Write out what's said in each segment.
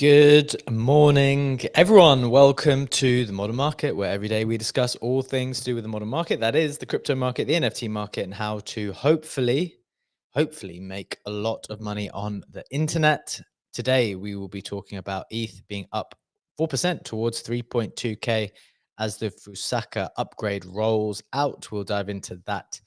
Good morning, everyone. Welcome to the Modern Market, where every day we discuss all things to do with the modern market. That is the crypto market, the NFT market, and how to hopefully hopefully make a lot of money on the internet. Today, we will be talking about ETH being up 4% towards 3.2K as the Fusaka upgrade rolls out. We'll dive into that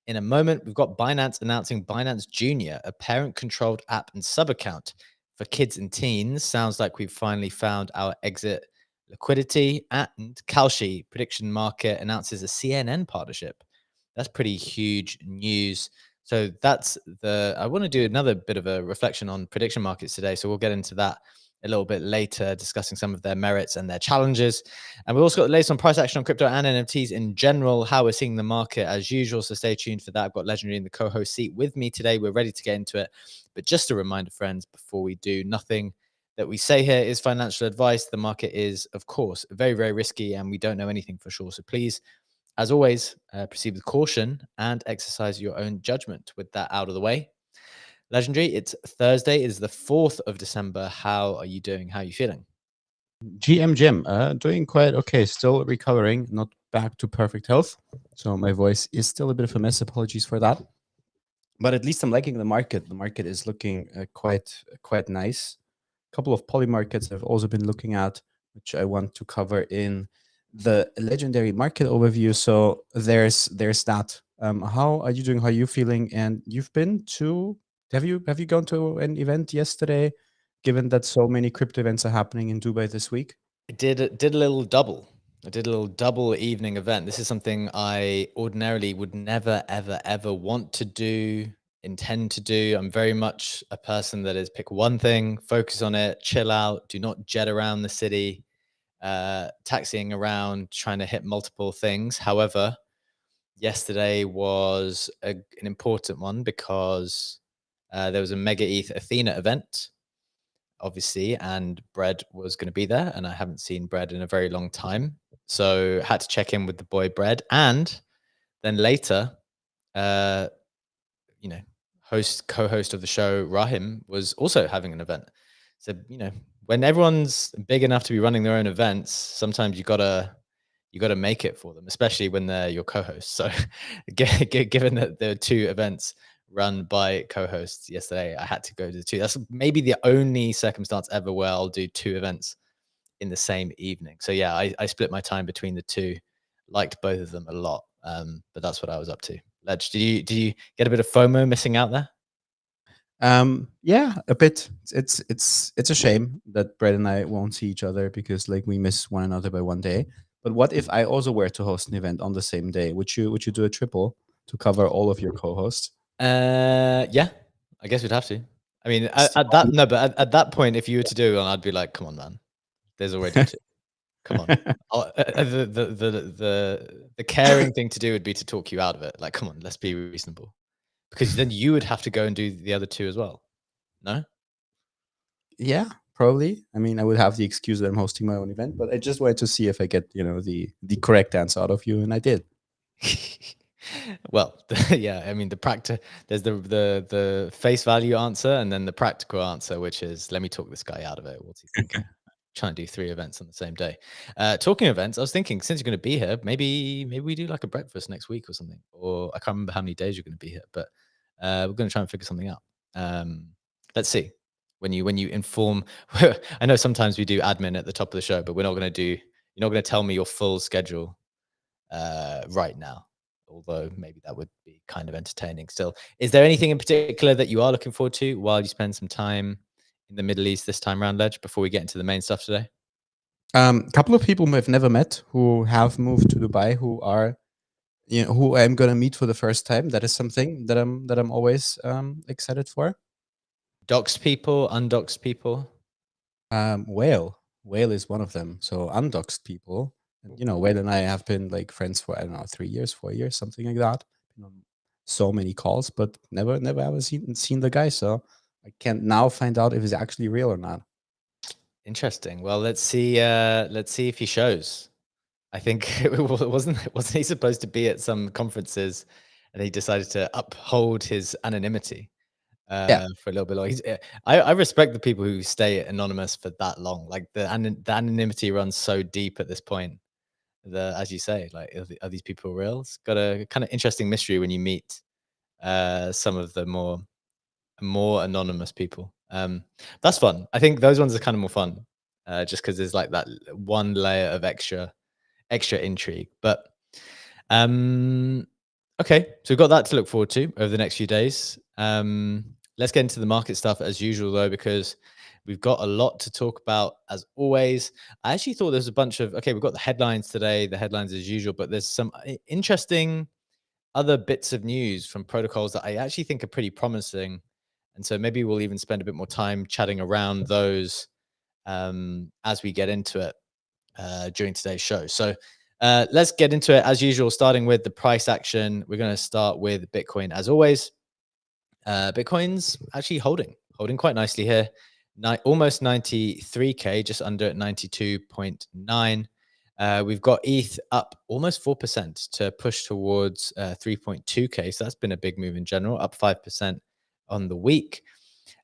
in a moment. We've got Binance announcing Binance Junior, a parent-controlled app and sub-account for kids and teens. Sounds like we've finally found our exit liquidity. And Kalshi prediction market announces a CNN partnership. That's pretty huge news. So that's I want to do another bit of a reflection on prediction markets today. So we'll get into that a little bit later, discussing some of their merits and their challenges. And we've also got the latest on price action on crypto and NFTs in general, how we're seeing the market as usual. So stay tuned for that. I've got Legendary in the co-host seat with me today. We're ready to get into it. But just a reminder, friends, before we do, nothing that we say here is financial advice. The market is, of course, very, very risky and we don't know anything for sure. So please, as always, proceed with caution and exercise your own judgment. With that out of the way, Legendary, it's Thursday. It is the 4th of December. How are you doing? How are you feeling? GM Jim, doing quite okay. Still recovering, not back to perfect health. So my voice is still a bit of a mess. Apologies for that. But at least I'm liking the market. The market is looking quite nice. A couple of poly markets I've also been looking at, which I want to cover in the legendary market overview. So there's that. How are you doing? How are you feeling? And you've been to have you gone to an event yesterday? Given that so many crypto events are happening in Dubai this week. I did a little double. I did a little double evening event. This is something I ordinarily would never, ever, ever want to do, intend to do. I'm very much a person that is pick one thing, focus on it, chill out, do not jet around the city, taxiing around, trying to hit multiple things. However, yesterday was an important one because there was a Mega ETH Athena event, obviously, and Bread was going to be there, and I haven't seen Bread in a very long time, so had to check in with the boy Bread. And then later, uh, you know, co-host of the show Rahim was also having an event. So when everyone's big enough to be running their own events, sometimes you gotta make it for them, especially when they're your co-hosts. So given that there were two events run by co-hosts yesterday, I had to go to the two. That's maybe the only circumstance ever where I'll do two events in the same evening. So yeah, I split my time between the two, liked both of them a lot. But that's what I was up to. Ledge, did you get a bit of FOMO missing out there? Yeah, a bit. It's a shame that Brett and I won't see each other because like we miss one another by one day. But what if I also were to host an event on the same day? Would you do a triple to cover all of your co-hosts? Yeah, I guess we'd have to. I mean, at that no, but at that point, if you were to do one, I'd be like, come on, man. There's already two. Come on. The caring thing to do would be to talk you out of it. Like, come on, let's be reasonable. Because then you would have to go and do the other two as well. No? Yeah, probably. I mean, I would have the excuse that I'm hosting my own event, but I just wanted to see if I get, the correct answer out of you, and I did. Well, yeah, I mean there's the face value answer and then the practical answer, which is let me talk this guy out of it. What's he thinking? Trying to do 3 events on the same day. Talking events, I was thinking since you're going to be here, maybe we do like a breakfast next week or something. Or I can't remember how many days you're going to be here, but we're going to try and figure something out. Let's see. When you inform, I know sometimes we do admin at the top of the show, but you're not going to tell me your full schedule right now. Although maybe that would be kind of entertaining still. Is there anything in particular that you are looking forward to while you spend some time in the Middle East this time around, Ledge, before we get into the main stuff today? A couple of people I've never met who have moved to Dubai who are, who I'm gonna meet for the first time. That is something that I'm always excited for. Doxed people, undoxed people. Whale is one of them. So undoxed people, and Whale and I have been like friends for I don't know 3 years, 4 years, something like that. Been on so many calls, but never ever seen the guy. So I can't now find out if he's actually real or not. Interesting. Well, let's see. Let's see if he shows. I think wasn't he supposed to be at some conferences, and he decided to uphold his anonymity Yeah. for a little bit long. I respect the people who stay anonymous for that long. Like the anonymity runs so deep at this point. As you say, like are these people real? It's got a kind of interesting mystery when you meet some of the more anonymous people. That's fun. I think those ones are kind of more fun, just because there's like that one layer of extra intrigue. But okay, so we've got that to look forward to over the next few days. Let's get into the market stuff as usual, though, because we've got a lot to talk about as always. I actually thought there's a bunch of we've got the headlines today, the headlines as usual, but there's some interesting other bits of news from protocols that I actually think are pretty promising. And so maybe we'll even spend a bit more time chatting around those as we get into it during today's show. So let's get into it as usual, starting with the price action. We're going to start with Bitcoin as always. Bitcoin's actually holding quite nicely here. Almost 93K, just under at 92.9. We've got ETH up almost 4% to push towards 3.2K. So that's been a big move in general, up 5% on the week.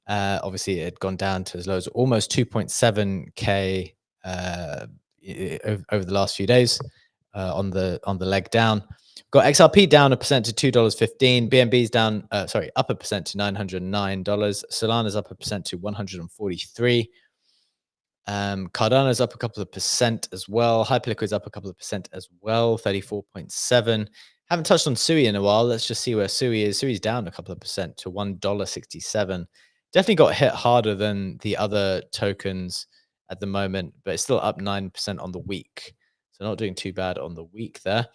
Obviously, it had gone down to as low as almost 2.7K over the last few days on the leg down. Got XRP down 1% to $2.15. BNB's down, up 1% to $909. Solana's up 1% to 143. Cardano's up a couple of percent as well. Hyperliquid's up a couple of percent as well, 34.7. Haven't touched on Sui in a while. Let's just see where Sui is. Sui's down a couple of percent to $1.67. Definitely got hit harder than the other tokens at the moment, but it's still up 9% on the week. So not doing too bad on the week there.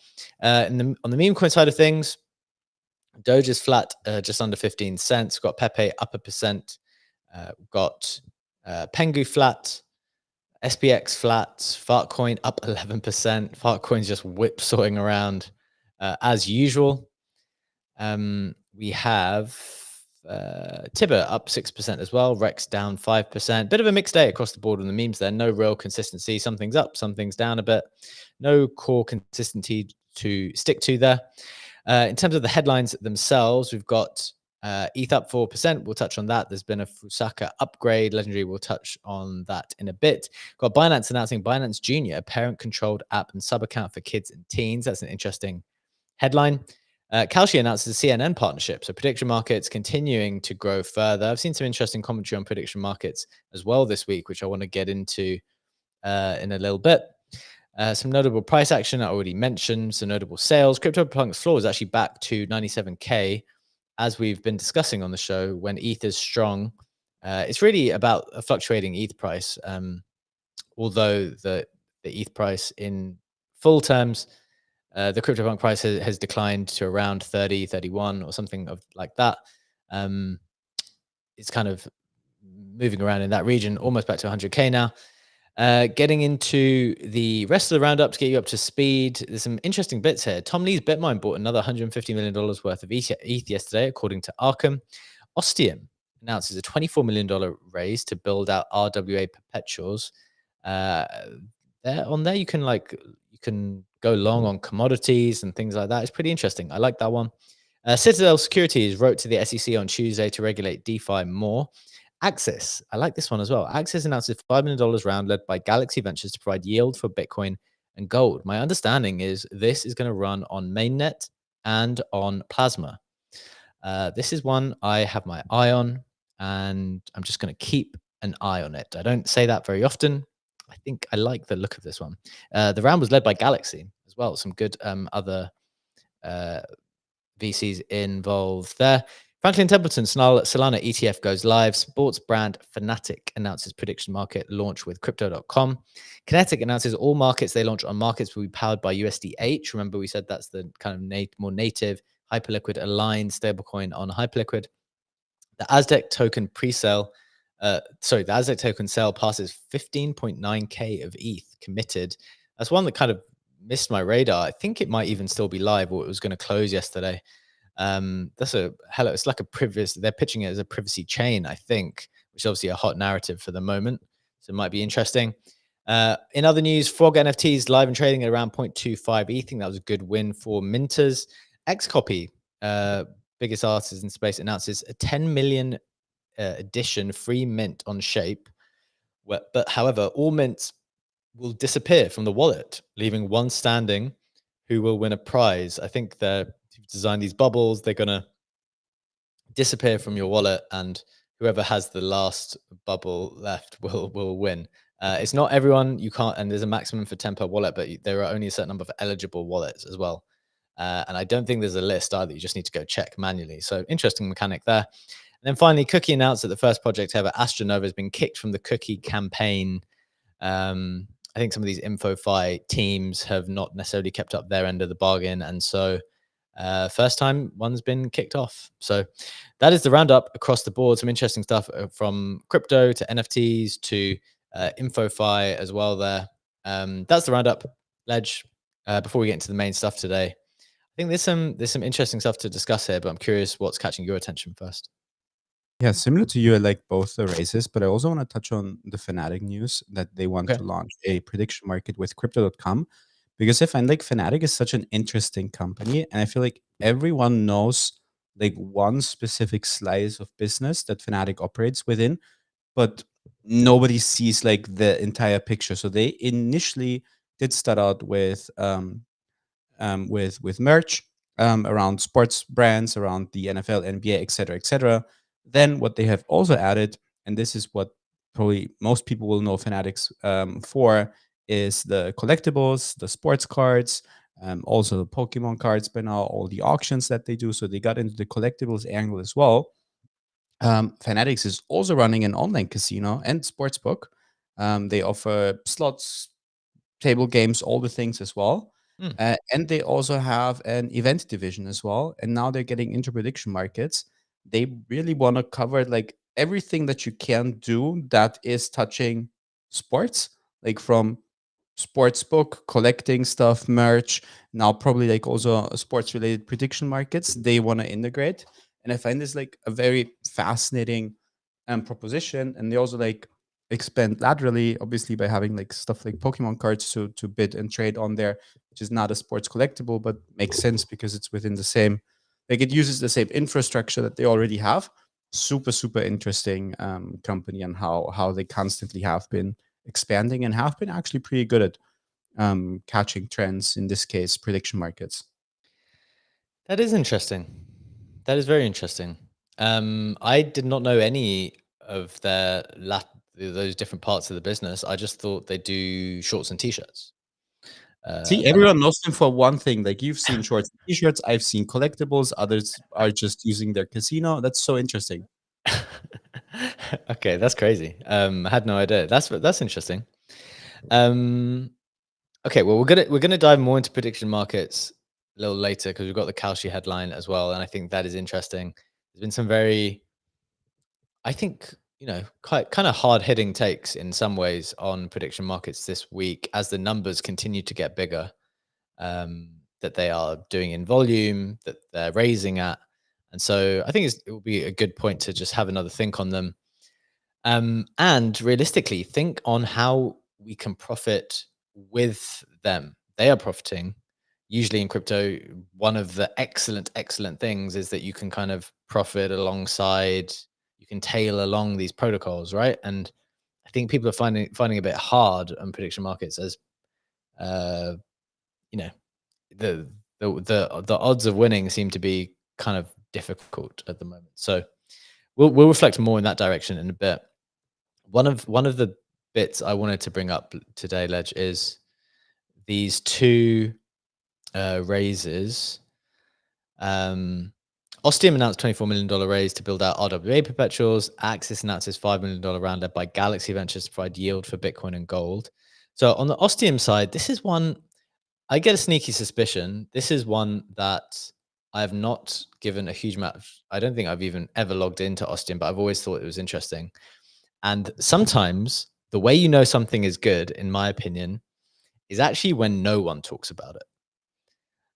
On the meme coin side of things, Doge is flat, just under 15 cents. We've got Pepe up 1%. We've got Pengu flat, SPX flat, Fartcoin up 11%. Fartcoin's just whipsawing around as usual. We have Tibber up 6% as well. Rex down 5%. Bit of a mixed day across the board on the memes there. No real consistency. Something's up, something's down a bit. No core consistency to stick to there. In terms of the headlines themselves, we've got ETH up 4%. We'll touch on that. There's been a Fusaka upgrade. Legendary, we'll touch on that in a bit. Got Binance announcing Binance Junior, parent-controlled app and sub-account for kids and teens. That's an interesting headline. Kalshi announces a CNN partnership. So prediction markets continuing to grow further. I've seen some interesting commentary on prediction markets as well this week, which I want to get into in a little bit. Some notable price action I already mentioned. Some notable sales. CryptoPunk's floor is actually back to 97K, as we've been discussing on the show. When ETH is strong, it's really about a fluctuating ETH price. Although the ETH price in full terms, the CryptoPunk price has declined to around 30, 31 or something of like that. It's kind of moving around in that region, almost back to 100K now. Getting into the rest of the roundup to get you up to speed. There's some interesting bits here. Tom Lee's Bitmine bought another $150 million worth of ETH yesterday, according to Arkham. Ostium announces a $24 million raise to build out RWA perpetuals. On there, you can go long on commodities and things like that. It's pretty interesting. I like that one. Citadel Securities wrote to the SEC on Tuesday to regulate DeFi more. Axis, I like this one as well. Axis announces $5 million round led by Galaxy Ventures to provide yield for Bitcoin and gold. My understanding is this is going to run on mainnet and on Plasma. This is one I have my eye on, and I'm just going to keep an eye on it. I don't say that very often. I think I like the look of this one. The round was led by Galaxy as well. Some good other VCs involved there. Franklin Templeton Solana ETF goes live. Sports brand Fanatic announces prediction market launch with Crypto.com. Kinetic announces all markets they launch on markets will be powered by USDH. Remember, we said that's the kind of more native Hyperliquid aligned stablecoin on Hyperliquid. The Aztec token pre-sale, the Aztec token sale passes 15.9K of ETH committed. That's one that kind of missed my radar. I think it might even still be live, or it was going to close yesterday. It's like a privacy. They're pitching it as a privacy chain, I think, which is obviously a hot narrative for the moment. So it might be interesting. In other news, Frog NFTs live and trading at around 0.25 ETH. I think that was a good win for minters. Xcopy, biggest artist in space, announces a 10 million edition free mint on Shape. But however, all mints will disappear from the wallet, leaving one standing who will win a prize. I think they've designed these bubbles. They're going to disappear from your wallet, and whoever has the last bubble left will win. It's not everyone. You can't, and there's a maximum for 10 per wallet, but there are only a certain number of eligible wallets as well. And I don't think there's a list either. You just need to go check manually. So interesting mechanic there. And then finally, Cookie announced that the first project ever, Astronova, has been kicked from the Cookie campaign. I think some of these InfoFi teams have not necessarily kept up their end of the bargain, and so first time one's been kicked off. So that is the roundup across the board. Some interesting stuff from crypto to NFTs to InfoFi as well. There, that's the roundup. Ledge. Before we get into the main stuff today, I think there's some interesting stuff to discuss here, but I'm curious what's catching your attention first. Yeah, similar to you, I like both the races, but I also want to touch on the Fanatic news that they want Okay. to launch a prediction market with crypto.com. Because I find like Fanatic is such an interesting company, and I feel like everyone knows like one specific slice of business that Fanatic operates within, but nobody sees like the entire picture. So they initially did start out with merch around sports brands, around the NFL, NBA, etc., etc. Then what they have also added, and this is what probably most people will know Fanatics for, is the collectibles, the sports cards, also the Pokemon cards by now, all the auctions that they do. So they got into the collectibles angle as well. Fanatics is also running an online casino and sportsbook. They offer slots, table games, all the things as well. Hmm. And they also have an event division as well. And now they're getting into prediction markets. They really want to cover like everything that you can do that is touching sports, like from sports book, collecting stuff, merch, now probably like also sports related prediction markets they want to integrate. And I find this like a very fascinating proposition. And they also like expand laterally, obviously by having like stuff like Pokemon cards to bid and trade on there, which is not a sports collectible, but makes sense because it's within the same, like it uses the same infrastructure that they already have. Super, super interesting company, and how they constantly have been expanding and have been actually pretty good at catching trends, in this case, prediction markets. That is interesting. That is very interesting. I did not know any of those different parts of the business. I just thought they do shorts and t-shirts. See, But everyone knows them for one thing. Like you've seen shorts and t-shirts, I've seen collectibles, others are just using their casino. That's so interesting. okay, that's crazy. I had no idea. That's interesting. Um, okay, well we're gonna dive more into prediction markets a little later because we've got the Kalshi headline as well, and I think that is interesting. There's been some very, I think, quite kind of hard hitting takes in some ways on prediction markets this week as the numbers continue to get bigger, that they are doing in volume, that they're raising at. And so I think it will be a good point to just have another think on them. And realistically, think on how we can profit with them. They are profiting. Usually in crypto, one of the excellent things is that you can kind of profit alongside, you can tail along these protocols, right? And I think people are finding a bit hard on prediction markets as uh, you know, the the odds of winning seem to be kind of difficult at the moment. So we'll reflect more in that direction in a bit. One of the bits I wanted to bring up today, Ledge, is these two raises. Um, Ostium announced $24 million raise to build out RWA perpetuals. Axis announces $5 million round led by Galaxy Ventures to provide yield for Bitcoin and gold. So on the Ostium side, this is one I get a sneaky suspicion. This is one that I have not given a huge amount of. I don't think I've even ever logged into Ostium, but I've always thought it was interesting. And sometimes the way you know something is good, in my opinion, is actually when no one talks about it.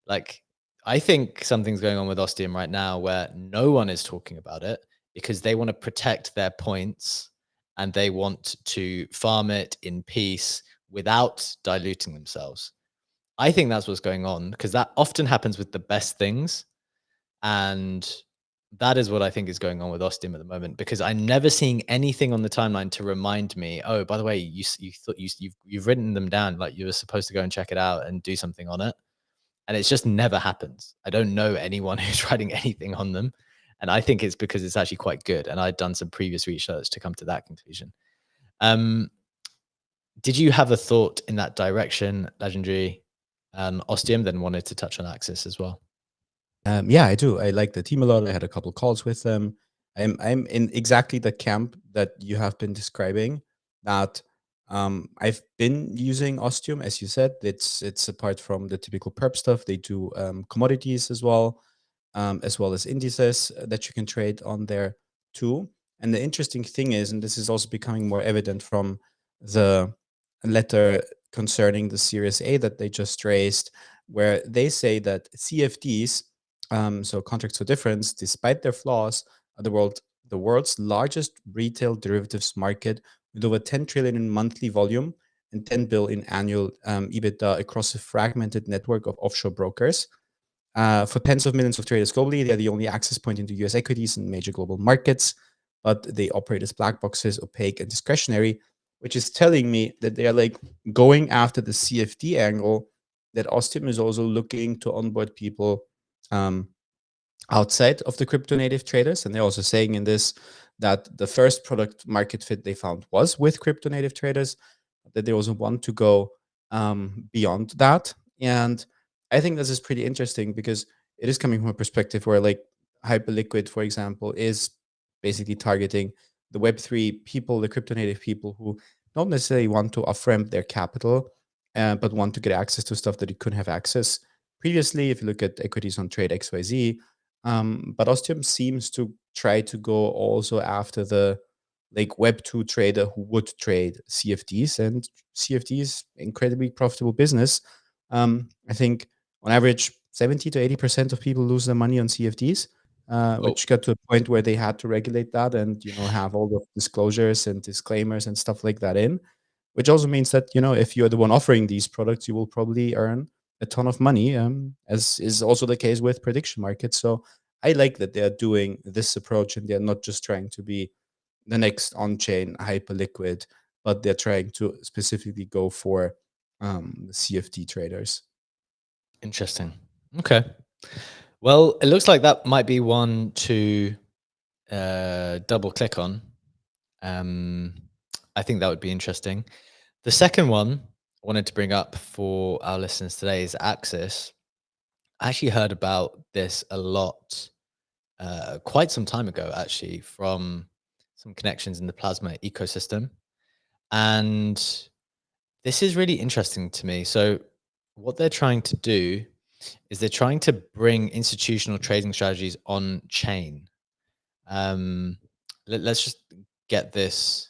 Like, I think something's going on with Ostium right now where no one is talking about it because they want to protect their points and they want to farm it in peace without diluting themselves. I think that's what's going on because that often happens with the best things. And that is what I think is going on with Ostium at the moment because I'm never seeing anything on the timeline to remind me, oh, by the way, you thought you've written them down like you were supposed to go and check it out and do something on it. And it's just never happens. I don't know anyone who's writing anything on them. And I think it's because it's actually quite good. And I'd done some previous research to come to that conclusion. Did you have a thought in that direction, Legendary? Ostium then wanted to touch on Axis as well. Yeah, I do. I like the team a lot. I had a couple calls with them. I'm in exactly the camp that you have been describing. That I've been using Ostium, as you said. It's apart from the typical perp stuff. They do commodities as well as indices that you can trade on there too. And the interesting thing is, and this is also becoming more evident from the letter concerning the Series A that they just raised, where they say that CFDs, so contracts for difference, despite their flaws, are the world's largest retail derivatives market with over 10 trillion in monthly volume and 10 billion in annual EBITDA across a fragmented network of offshore brokers. For tens of millions of traders globally, they are the only access point into US equities and major global markets, but they operate as black boxes, opaque and discretionary, which is telling me that they are like going after the CFD angle, that Ostium is also looking to onboard people outside of the crypto native traders. And they're also saying in this that the first product market fit they found was with crypto native traders, that they also want to go beyond that. And I think this is pretty interesting because it is coming from a perspective where, like, Hyperliquid, for example, is basically targeting the Web3 people, the crypto native people who don't necessarily want to off ramp their capital, but want to get access to stuff that you couldn't have access previously. If you look at equities on Trade XYZ, but Ostium seems to try to go also after the like Web2 trader who would trade CFDs, and CFDs incredibly profitable business. I think on average 70 to 80% of people lose their money on CFDs, Oh, which got to a point where they had to regulate that and have all the disclosures and disclaimers and stuff like that in, which also means that if you're the one offering these products, you will probably earn a ton of money, as is also the case with prediction markets. So I like that they're doing this approach and they're not just trying to be the next on-chain Hyperliquid, but they're trying to specifically go for the CFD traders. interesting. Okay. Well, it looks like that might be one to double click on. I think that would be interesting. The second one I wanted to bring up for our listeners today is Axis. I actually heard about this a lot quite some time ago, actually, from some connections in the Plasma ecosystem. And this is really interesting to me. So, what they're trying to do is they're trying to bring institutional trading strategies on chain. Let's just get this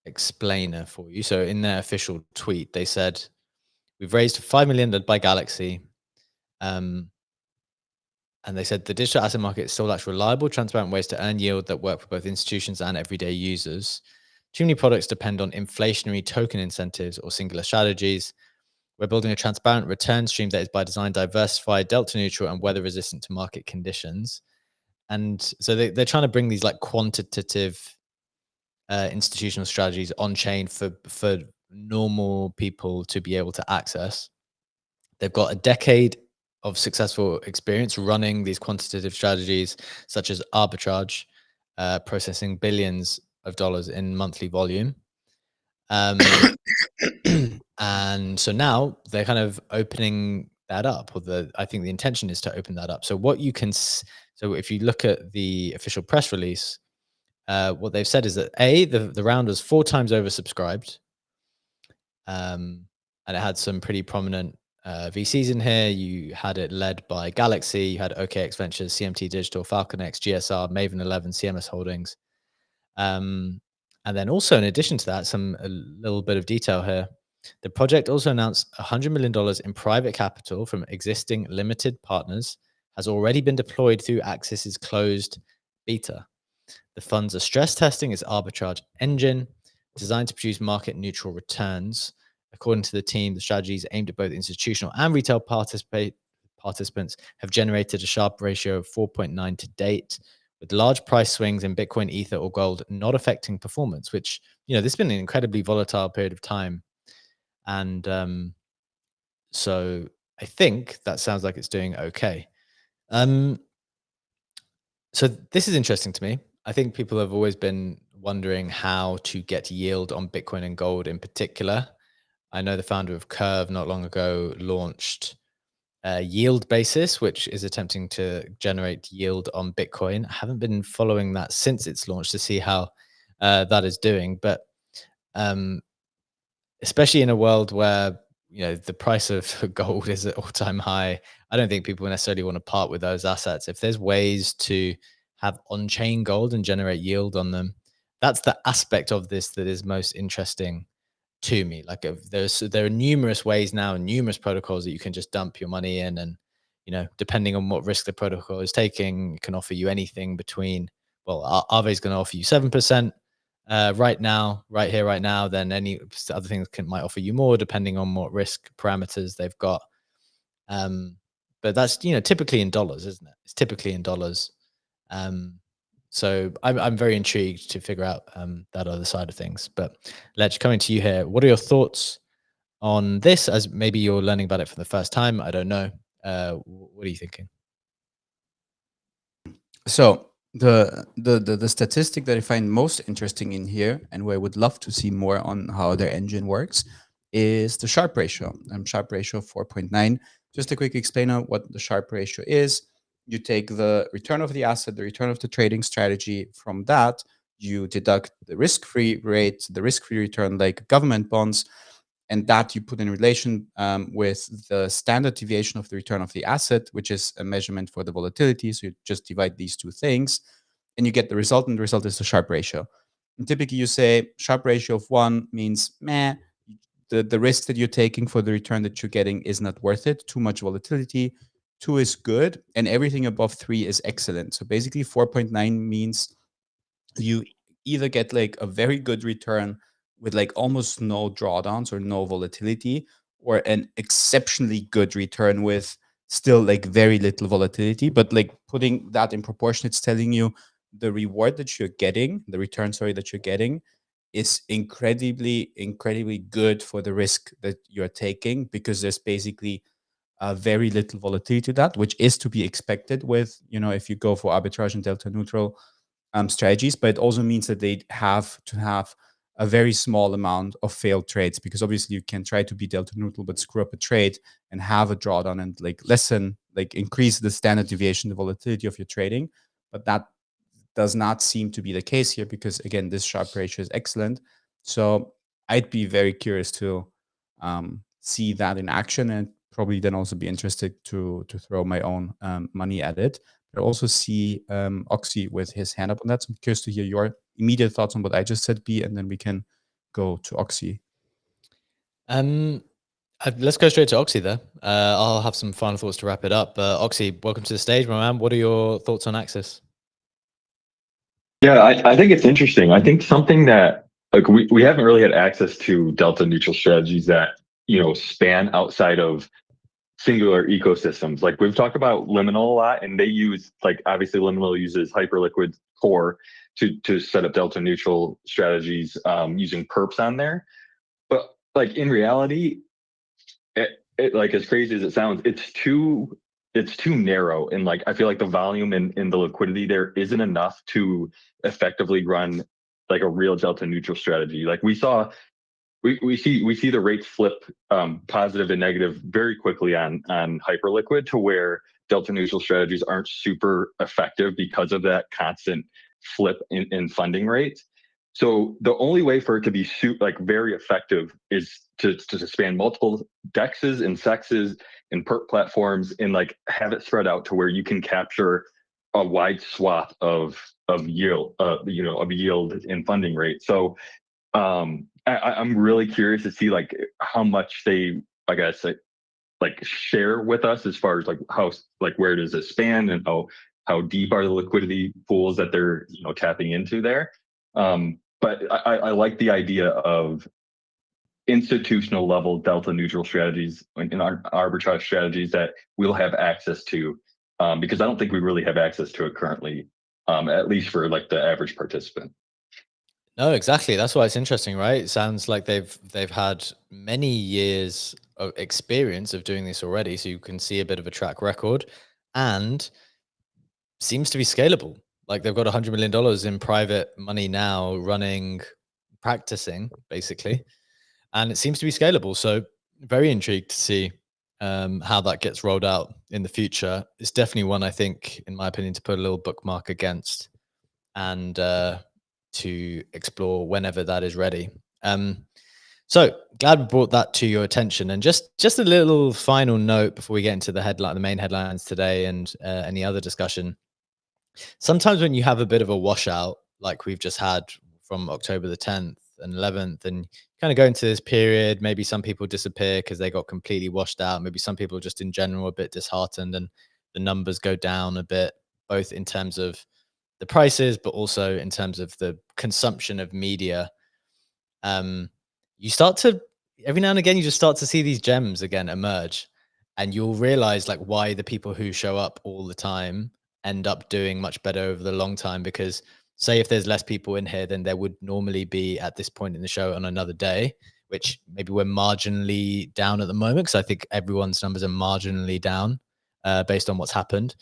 explainer for you. So, in their official tweet, they said, "We've raised 5 million led by Galaxy." Um, And they said the digital asset market still lacks reliable, transparent ways to earn yield that work for both institutions and everyday users. Too many products depend on inflationary token incentives or singular strategies. We're building a transparent return stream that is by design diversified, delta neutral, and weather resistant to market conditions. And so they're trying to bring these like quantitative institutional strategies on chain for normal people to be able to access. They've got a decade of successful experience running these quantitative strategies, such as arbitrage, processing billions of dollars in monthly volume. And so now they're kind of opening that up, or I think the intention is to open that up. So what you can, so if you look at the official press release, what they've said is that the round was 4 times oversubscribed, and it had some pretty prominent VCs in here. You had it led by Galaxy, you had OKX Ventures, CMT Digital, FalconX, GSR, Maven 11, CMS Holdings. And then also, in addition to that, a little bit of detail here. The project also announced $100 million in private capital from existing limited partners has already been deployed through Axis's closed beta. The funds are stress testing its arbitrage engine, designed to produce market neutral returns. According to the team, the strategies aimed at both institutional and retail participants have generated a Sharpe ratio of 4.9 to date, with large price swings in Bitcoin, Ether, or gold not affecting performance, which, this has been an incredibly volatile period of time. And so I think that sounds like it's doing okay. So So this is interesting to me. I think people have always been wondering how to get yield on Bitcoin and gold in particular. I know the founder of Curve not long ago launched yield basis, which is attempting to generate yield on Bitcoin. I haven't been following that since its launch to see how that is doing, but um, especially in a world where the price of gold is at all-time high, I don't think people necessarily want to part with those assets. If there's ways to have on-chain gold and generate yield on them, that's the aspect of this that is most interesting to me. Like there are numerous ways now and numerous protocols that you can just dump your money in, and depending on what risk the protocol is taking, it can offer you anything between, well, Aave is going to offer you 7% right now, right here, right now. Then any other things might offer you more depending on what risk parameters they've got. But that's typically in dollars, isn't it? It's typically in dollars. So I'm very intrigued to figure out that other side of things. But Lech, coming to you here, what are your thoughts on this? As maybe you're learning about it for the first time. I don't know. What are you thinking? So the statistic that I find most interesting in here, and where I would love to see more on how their engine works, is the Sharpe ratio. Sharpe ratio 4.9. Just a quick explainer what the Sharpe ratio is. You take the return of the asset, the return of the trading strategy. From that, you deduct the risk-free rate, the risk-free return like government bonds, and that you put in relation with the standard deviation of the return of the asset, which is a measurement for the volatility. So you just divide these two things and you get the result, and the result is the Sharpe ratio. And typically you say Sharpe ratio of 1 means meh, the risk that you're taking for the return that you're getting is not worth it, too much volatility. 2 is good, and everything above 3 is excellent. So basically 4.9 means you either get like a very good return with like almost no drawdowns or no volatility, or an exceptionally good return with still like very little volatility. But like putting that in proportion, it's telling you the reward that you're getting, the return, sorry, that you're getting is incredibly good for the risk that you're taking, because there's basically very little volatility to that, which is to be expected with, if you go for arbitrage and delta neutral strategies. But it also means that they have to have a very small amount of failed trades, because obviously you can try to be delta neutral but screw up a trade and have a drawdown and like increase the standard deviation, the volatility of your trading. But that does not seem to be the case here, because again, this Sharpe ratio is excellent. So I'd be very curious to see that in action, and probably then also be interested to throw my own money at it. I also see Oxy with his hand up on that. So I'm curious to hear your immediate thoughts on what I just said, B, and then we can go to Oxy. Let's go straight to Oxy there. I'll have some final thoughts to wrap it up. Oxy, welcome to the stage, my man. What are your thoughts on Axis? Yeah, I think it's interesting. I think something that like we haven't really had access to delta neutral strategies that, span outside of singular ecosystems. Like we've talked about Liminal a lot, and they use like obviously Liminal uses Hyperliquid core to set up delta neutral strategies using perps on there. But like in reality, it like as crazy as it sounds, it's too narrow, and like I feel like the volume and the liquidity there isn't enough to effectively run like a real delta neutral strategy. Like we see the rates flip positive and negative very quickly on Hyperliquid, to where delta neutral strategies aren't super effective because of that constant flip in funding rates. So the only way for it to be very effective is to span multiple dexes and sexes and perp platforms, and like have it spread out to where you can capture a wide swath of yield, of yield and funding rate. So I'm really curious to see like how much they, I guess, like share with us as far as like how, like where does it span, and how deep are the liquidity pools that they're tapping into there. But I like the idea of institutional level delta neutral strategies and our arbitrage strategies that we'll have access to, because I don't think we really have access to it currently, at least for like the average participant. No, exactly. That's why it's interesting, right? It sounds like they've had many years of experience of doing this already, so you can see a bit of a track record, and seems to be scalable. Like they've got $100 million in private money now running, practicing basically. And it seems to be scalable. So very intrigued to see how that gets rolled out in the future. It's definitely one I think, in my opinion, to put a little bookmark against and to explore whenever that is ready. So glad we brought that to your attention. And just a little final note before we get into the main headlines today, and any other discussion. Sometimes when you have a bit of a washout, like we've just had from October the 10th and 11th, and kind of go into this period, maybe some people disappear because they got completely washed out. Maybe some people just in general a bit disheartened, and the numbers go down a bit, both in terms of the prices, but also in terms of the consumption of media. You start to, every now and again, you just start to see these gems again emerge, and you'll realize like why the people who show up all the time end up doing much better over the long time. Because say if there's less people in here than there would normally be at this point in the show on another day, which maybe we're marginally down at the moment, because I think everyone's numbers are marginally down based on what's happened.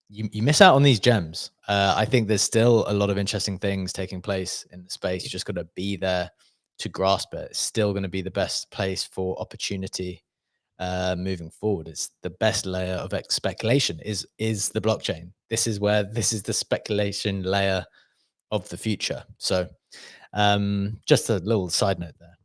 You miss out on these gems. I think there's still a lot of interesting things taking place in the space. You just got to be there to grasp it. It's still going to be the best place for opportunity moving forward. It's the best layer of speculation is the blockchain. This is the speculation layer of the future. So just a little side note there.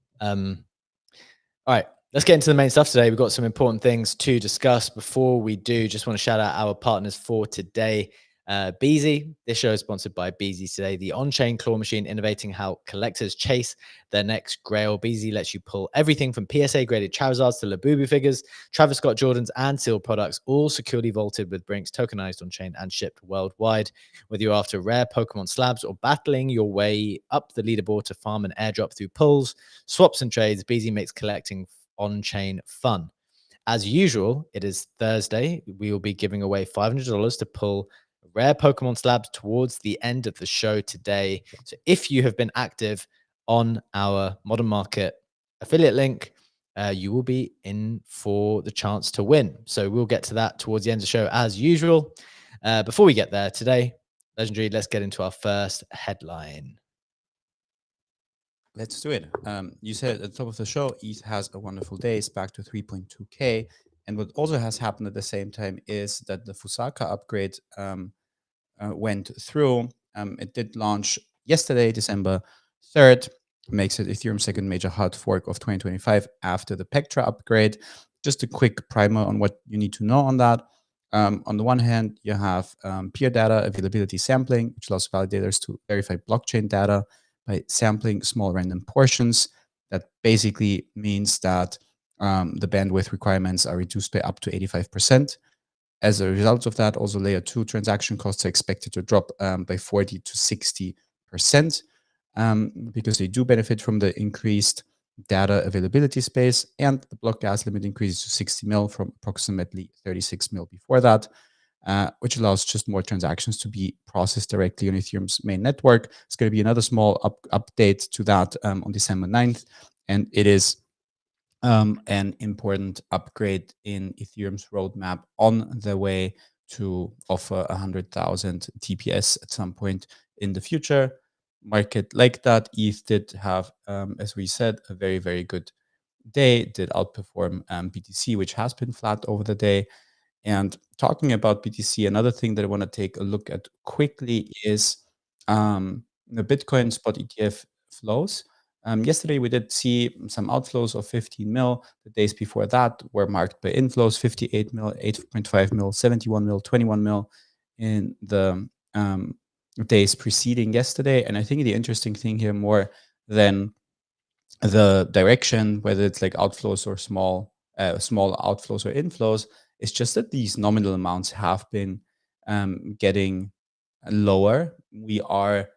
All right, let's get into the main stuff today. We've got some important things to discuss. Before we do, just want to shout out our partners for today. Beezie. This show is sponsored by Beezie today, the on-chain claw machine innovating how collectors chase their next grail. Beezie lets you pull everything from PSA-graded Charizards to Labubu figures, Travis Scott Jordans, and sealed products, all securely vaulted with Brinks, tokenized on-chain, and shipped worldwide. Whether you're after rare Pokemon slabs or battling your way up the leaderboard to farm an airdrop through pulls, swaps, and trades, Beezie makes collecting on-chain fun. As usual, it is Thursday. We will be giving away $500 to pull rare Pokemon slabs towards the end of the show today. So if you have been active on our Modern Market affiliate link, you will be in for the chance to win. So we'll get to that towards the end of the show as usual. Before we get there today, Legendary, let's get into our first headline. Let's do it. You said at the top of the show, ETH has a wonderful day. It's back to 3.2K. And what also has happened at the same time is that the Fusaka upgrade went through. It did launch yesterday, December 3rd. Makes it Ethereum's second major hard fork of 2025 after the Pectra upgrade. Just a quick primer on what you need to know on that. On the one hand, you have peer data availability sampling, which allows validators to verify blockchain data by sampling small random portions. That basically means that the bandwidth requirements are reduced by up to 85%. As a result of that, also layer 2 transaction costs are expected to drop by 40 to 60% because they do benefit from the increased data availability space, and the block gas limit increases to 60 mil from approximately 36 mil before that, which allows just more transactions to be processed directly on Ethereum's main network. It's going to be another small update to that on December 9th, and it is an important upgrade in Ethereum's roadmap on the way to offer 100,000 TPS at some point in the future. Market like that, ETH did have, as we said, a very, very good day, did outperform BTC, which has been flat over the day. And talking about BTC, another thing that I want to take a look at quickly is the Bitcoin spot ETF flows. Yesterday, we did see some outflows of 15 mil. The days before that were marked by inflows, 58 mil, 8.5 mil, 71 mil, 21 mil in the days preceding yesterday. And I think the interesting thing here, more than the direction, whether it's like outflows or small outflows or inflows, it's just that these nominal amounts have been getting lower. We are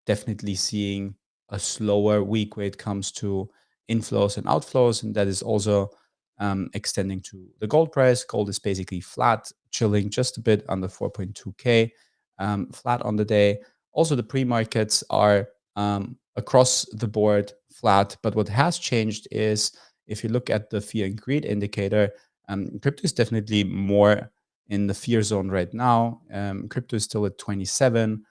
definitely seeing a slower week when it comes to inflows and outflows, and that is also extending to the gold price. Gold is basically flat, chilling just a bit under 4.2K, flat on the day. Also, the pre-markets are across the board flat, but what has changed is if you look at the fear and greed indicator, crypto is definitely more in the fear zone right now. Crypto is still at 27,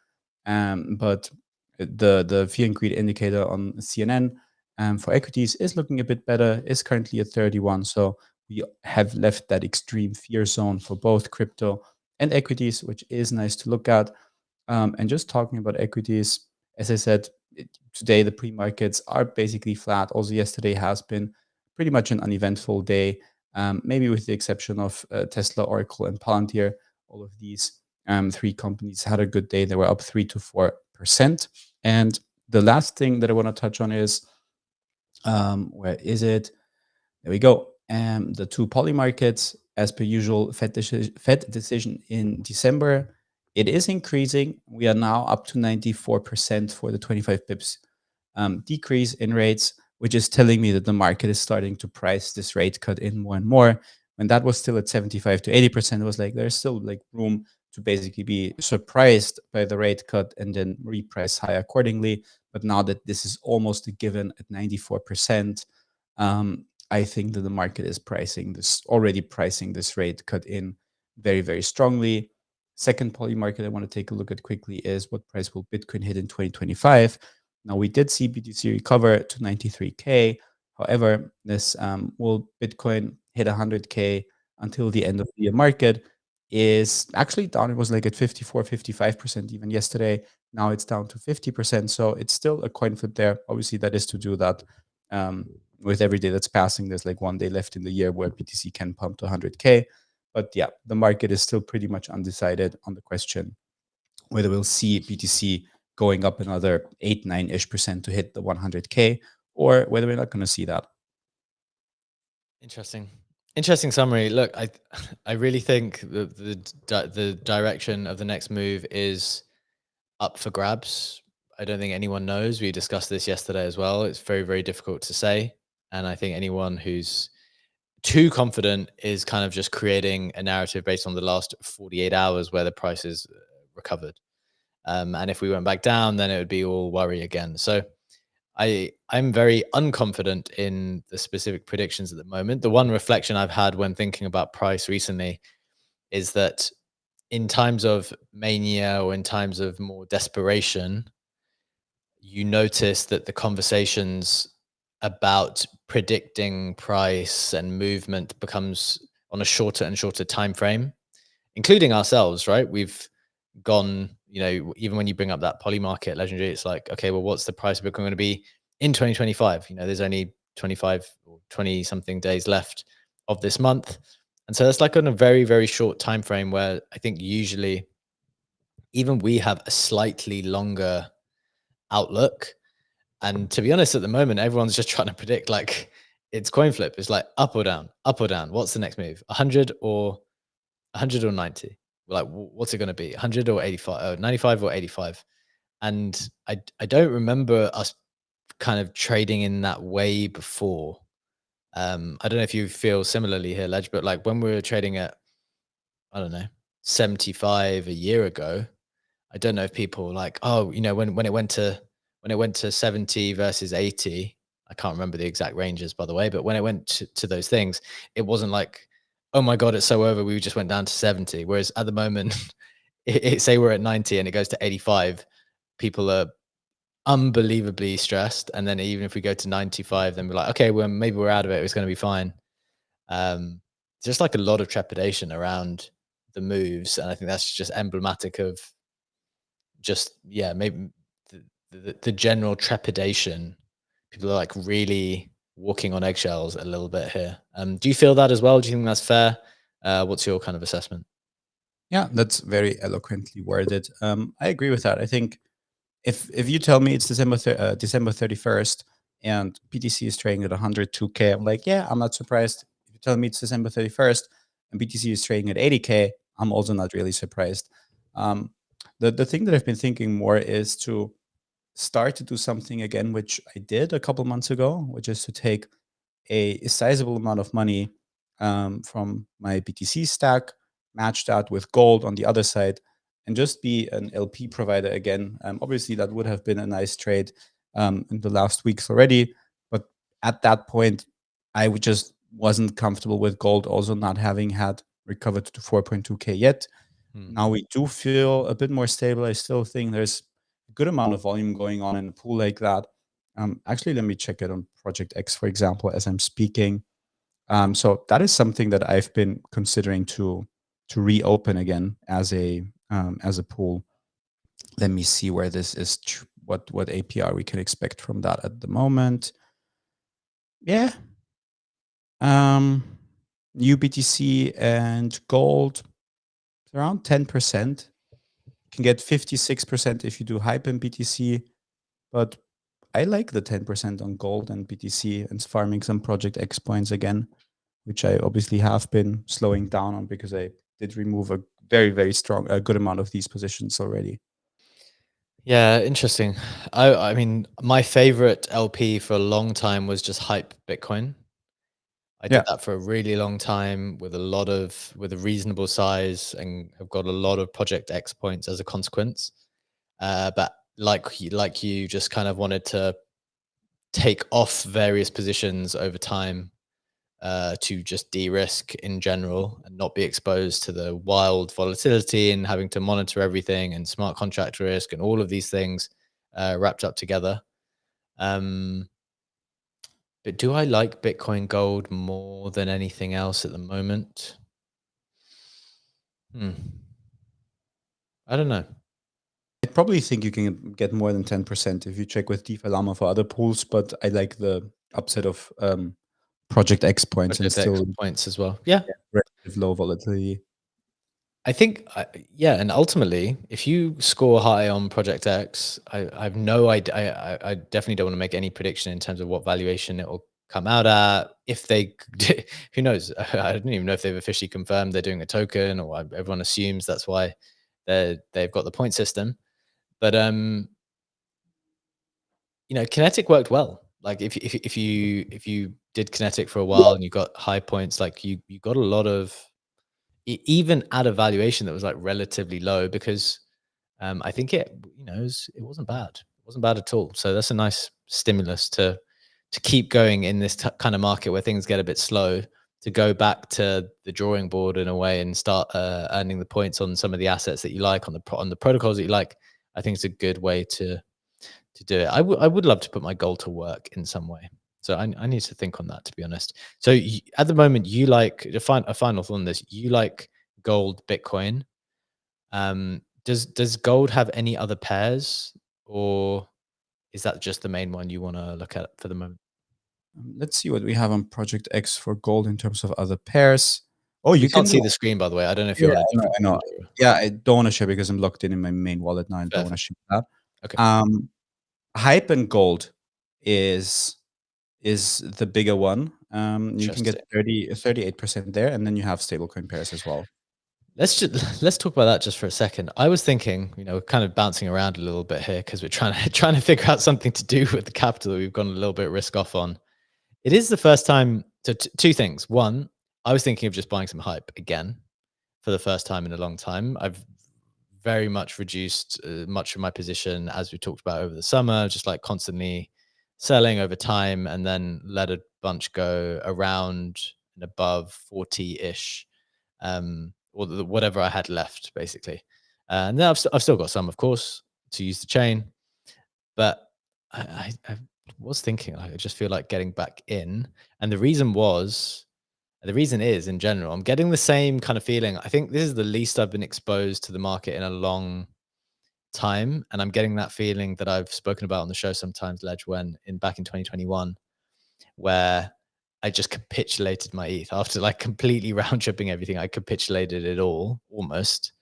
but the fear and greed indicator on CNN for equities is looking a bit better, is currently at 31. So we have left that extreme fear zone for both crypto and equities, which is nice to look at. And just talking about equities, as I said, today the pre-markets are basically flat. Also, yesterday has been pretty much an uneventful day, maybe with the exception of Tesla, Oracle, and Palantir. All of these three companies had a good day. They were up 3 to 4%. And the last thing that I want to touch on is, where is it? There we go. The two poly markets, as per usual, Fed decision in December. It is increasing. We are now up to 94% for the 25 pips decrease in rates, which is telling me that the market is starting to price this rate cut in more and more. When that was still at 75 to 80%, it was like there's still like room to basically be surprised by the rate cut and then reprice high accordingly. But now that this is almost a given at 94%, I think that the market is already pricing this rate cut in very, very strongly. Second poly market I want to take a look at quickly is what price will Bitcoin hit in 2025. Now, we did see BTC recover to 93K. However, this will Bitcoin hit 100K until the end of the year market is actually down. It was like at 54, 55% even yesterday. Now it's down to 50%. So it's still a coin flip there. Obviously, that is to do that with every day that's passing. There's like 1 day left in the year where BTC can pump to 100K. But yeah, the market is still pretty much undecided on the question whether we'll see BTC going up another 8, 9-ish% to hit the 100K, or whether we're not going to see that. Interesting summary. Look, I really think the direction of the next move is up for grabs. I don't think anyone knows. We discussed this yesterday as well. It's very, very difficult to say. And I think anyone who's too confident is kind of just creating a narrative based on the last 48 hours where the price is recovered. And if we went back down, then it would be all worry again. So I'm very unconfident in the specific predictions at the moment. The one reflection I've had when thinking about price recently is that in times of mania or in times of more desperation, you notice that the conversations about predicting price and movement becomes on a shorter and shorter time frame, including ourselves, right? We've gone, even when you bring up that poly market legendary, it's like, okay, well, what's the price of Bitcoin going to be in 2025? There's only 25 or 20 something days left of this month. And so that's like on a very, very short time frame where I think usually even we have a slightly longer outlook. And to be honest, at the moment, everyone's just trying to predict, like, it's coin flip. It's like up or down, up or down. What's the next move? 100 or 90? Like, what's it going to be? 100 or 85? 95 or 85? And I don't remember us kind of trading in that way before. I don't know if you feel similarly here, Ledge, but like when we were trading at, I don't know, 75 a year ago, I don't know if people like, oh, when it went to 70 versus 80, I can't remember the exact ranges, by the way, but when it went to those things, it wasn't like, oh my God, it's so over, we just went down to 70. Whereas at the moment, say we're at 90 and it goes to 85, people are unbelievably stressed. And then even if we go to 95, then we're like, okay, well, maybe we're out of it. It's going to be fine. Just like a lot of trepidation around the moves. And I think that's just emblematic of just, yeah, maybe the general trepidation. People are like really walking on eggshells a little bit here. Do you feel that as well? Do you think that's fair? What's your kind of assessment? Yeah, that's very eloquently worded. I agree with that. I think if you tell me it's December 31st and BTC is trading at 102K, I'm like, yeah, I'm not surprised. If you tell me it's December 31st and BTC is trading at 80K, I'm also not really surprised. The thing that I've been thinking more is to start to do something again, which I did a couple months ago, which is to take a sizable amount of money from my BTC stack, match that with gold on the other side, and just be an LP provider again. Obviously, that would have been a nice trade in the last weeks already. But at that point, I just wasn't comfortable with gold also not having had recovered to 4.2K yet. Now we do feel a bit more stable. I still think there's a good amount of volume going on in a pool like that. Actually, let me check it on Project X, for example, as I'm speaking. So that is something that I've been considering to reopen again as a pool. Let me see where this is. What APR we can expect from that at the moment. Yeah. UBTC and gold around 10%. You can get 56% if you do hype in BTC, but I like the 10% on gold and BTC and farming some Project X points again, which I obviously have been slowing down on because I did remove a very, very strong, a good amount of these positions already. Yeah, interesting. I mean, my favorite LP for a long time was just hype Bitcoin. I did that for a really long time with a reasonable size, and have got a lot of Project X points as a consequence. But like you just kind of wanted to take off various positions over time to just de-risk in general and not be exposed to the wild volatility and having to monitor everything and smart contract risk and all of these things wrapped up together. But do I like Bitcoin Gold more than anything else at the moment? I don't know. I probably think you can get more than 10% if you check with DeFi Llama for other pools, but I like the upside of Project X points Project and X still points as well. Yeah. relative low volatility. I think, yeah, and ultimately, if you score high on Project X, I have no idea. I definitely don't want to make any prediction in terms of what valuation it will come out at. If they, who knows? I don't even know if they've officially confirmed they're doing a token, or everyone assumes that's why they've got the point system. But Kinetic worked well. Like if you did Kinetic for a while and you got high points, like you got a lot of, even at a valuation that was like relatively low, because I think it wasn't bad. It wasn't bad at all. So that's a nice stimulus to keep going in this kind of market where things get a bit slow, to go back to the drawing board in a way and start earning the points on some of the assets that you like, on the protocols that you like. I think it's a good way to do it. I would love to put my goal to work in some way. So I need to think on that, to be honest. So at the moment, you like a final thought on this. You like gold, Bitcoin. Does gold have any other pairs, or is that just the main one you want to look at for the moment? Let's see what we have on Project X for gold in terms of other pairs. Oh, you can't can see the screen, by the way. I don't know if you're on a different. I know. Yeah, I don't want to share because I'm logged in my main wallet now. I don't want to share that. Okay. Hype and gold is the bigger one. You can get 38% there, and then you have stablecoin pairs as well. Let's talk about that just for a second. I was thinking, kind of bouncing around a little bit here because we're trying to figure out something to do with the capital that we've gone a little bit risk off on. It is the first time. So two things. One, I was thinking of just buying some hype again for the first time in a long time. I've very much reduced much of my position, as we talked about over the summer, just like constantly selling over time, and then let a bunch go around and above 40-ish, or whatever I had left, basically. And then I've still got some, of course, to use the chain, but I was thinking, I just feel like getting back in. And the reason is, in general, I'm getting the same kind of feeling. I think this is the least I've been exposed to the market in a long time. And I'm getting that feeling that I've spoken about on the show sometimes, Ledge, back in 2021, where I just capitulated my ETH after like completely round tripping everything. I capitulated it all almost,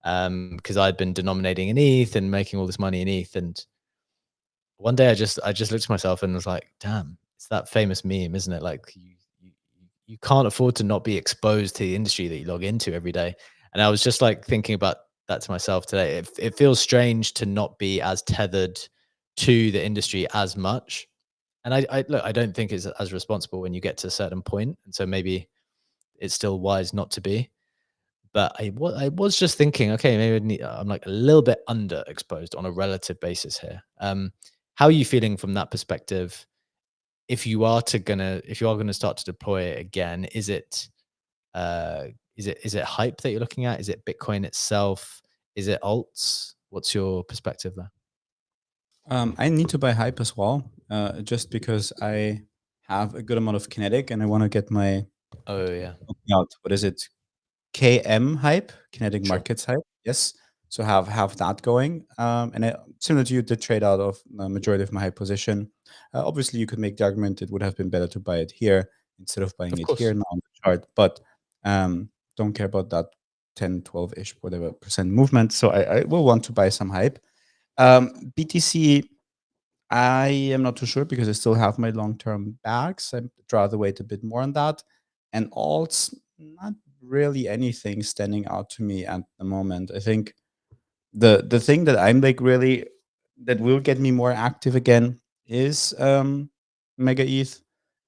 because I'd been denominating in ETH and making all this money in ETH. And one day I just looked at myself and was like, damn, it's that famous meme, isn't it? Like you can't afford to not be exposed to the industry that you log into every day. And I was just like thinking about that to myself today. It feels strange to not be as tethered to the industry as much. And I look, I don't think it's as responsible when you get to a certain point. And so maybe it's still wise not to be. But I was just thinking, okay, maybe I'm like a little bit underexposed on a relative basis here. How are you feeling from that perspective? If you are gonna start to deploy it again, is it Is it hype that you're looking at? Is it Bitcoin itself? Is it alts? What's your perspective there? I need to buy hype as well, just because I have a good amount of kinetic and I want to get my Oh yeah, out. What is it? KM hype, kinetic sure. markets hype. Yes. So have that going. And similar to you, did trade out of the majority of my hype position. Obviously, you could make the argument it would have been better to buy it here instead of buying Of it course. here now on the chart. But don't care about that 10, 12-ish, whatever percent movement. So I will want to buy some hype. BTC, I am not too sure because I still have my long-term bags. I'd rather wait a bit more on that. And alts, not really anything standing out to me at the moment. I think the thing that I'm like really that will get me more active again is Mega ETH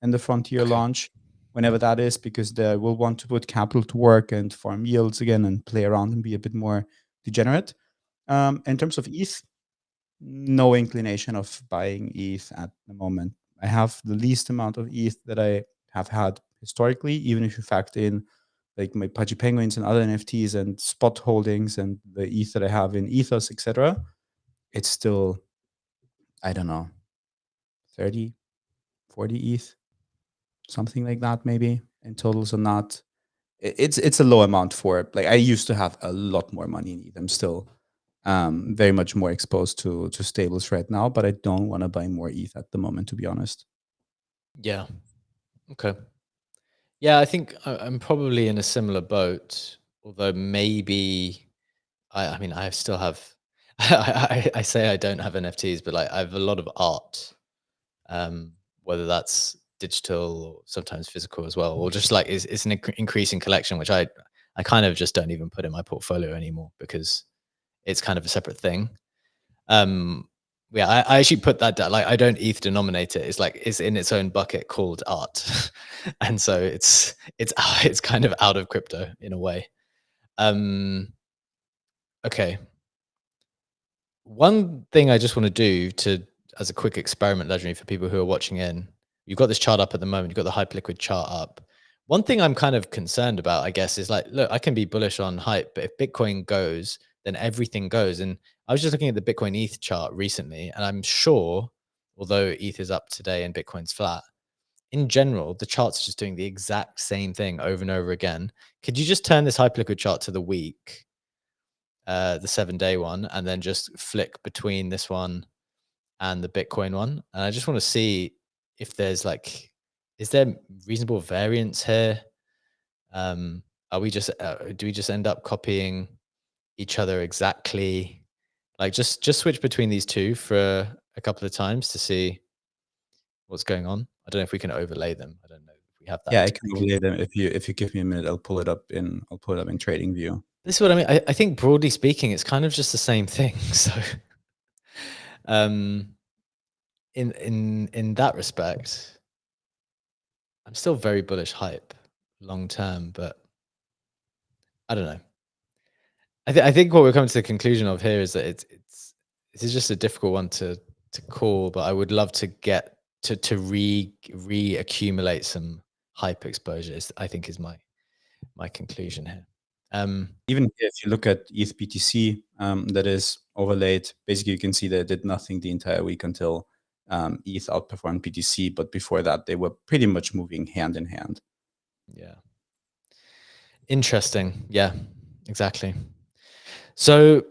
and the Frontier Okay. launch, whenever that is, because they will want to put capital to work and farm yields again and play around and be a bit more degenerate. In terms of ETH, no inclination of buying ETH at the moment. I have the least amount of ETH that I have had historically, even if you factor in like my Pudgy Penguins and other NFTs and spot holdings and the ETH that I have in Ethos, etc. It's still, I don't know, 30, 40 ETH, something like that, maybe in total. So not, it's a low amount for it. Like I used to have a lot more money in ETH. I'm still very much more exposed to stables right now, but I don't want to buy more ETH at the moment, to be honest. Yeah. Okay. Yeah, I think I'm probably in a similar boat, although maybe I mean I still have I say I don't have NFTs, but like I have a lot of art, whether that's digital or sometimes physical as well, or just like it's an increasing collection, which I kind of just don't even put in my portfolio anymore because it's kind of a separate thing. Yeah, I actually put that down. Like I don't ETH denominate it. It's like it's in its own bucket called art, and so it's kind of out of crypto in a way. Okay. One thing I just want to do as a quick experiment, Legendary, for people who are watching in, you've got this chart up at the moment. You've got the Hype Liquid chart up. One thing I'm kind of concerned about, I guess, is like, look, I can be bullish on hype, but if Bitcoin goes, then everything goes. And I was just looking at the Bitcoin ETH chart recently, and I'm sure, although ETH is up today and Bitcoin's flat, in general, the charts are just doing the exact same thing over and over again. Could you just turn this Hype Liquid chart to the week? The 7-day one, and then just flick between this one and the Bitcoin one. And I just want to see if there's like, is there reasonable variance here? Are we just, do we just end up copying each other exactly? Like just switch between these two for a couple of times to see what's going on. I don't know if we can overlay them. I don't know if we have that. Yeah, I can overlay them. If you give me a minute, I'll pull it up in Trading View. This is what I mean. I think broadly speaking, it's kind of just the same thing. So, in that respect, I'm still very bullish hype long term, but I don't know. I think what we're coming to the conclusion of here is that this is just a difficult one to call, but I would love to get to reaccumulate some hype exposures. I think is my conclusion here. Even if you look at ETH BTC, that is overlaid, basically you can see that it did nothing the entire week until ETH outperformed BTC. But before that, they were pretty much moving hand in hand. Yeah. Interesting. Yeah, exactly. So,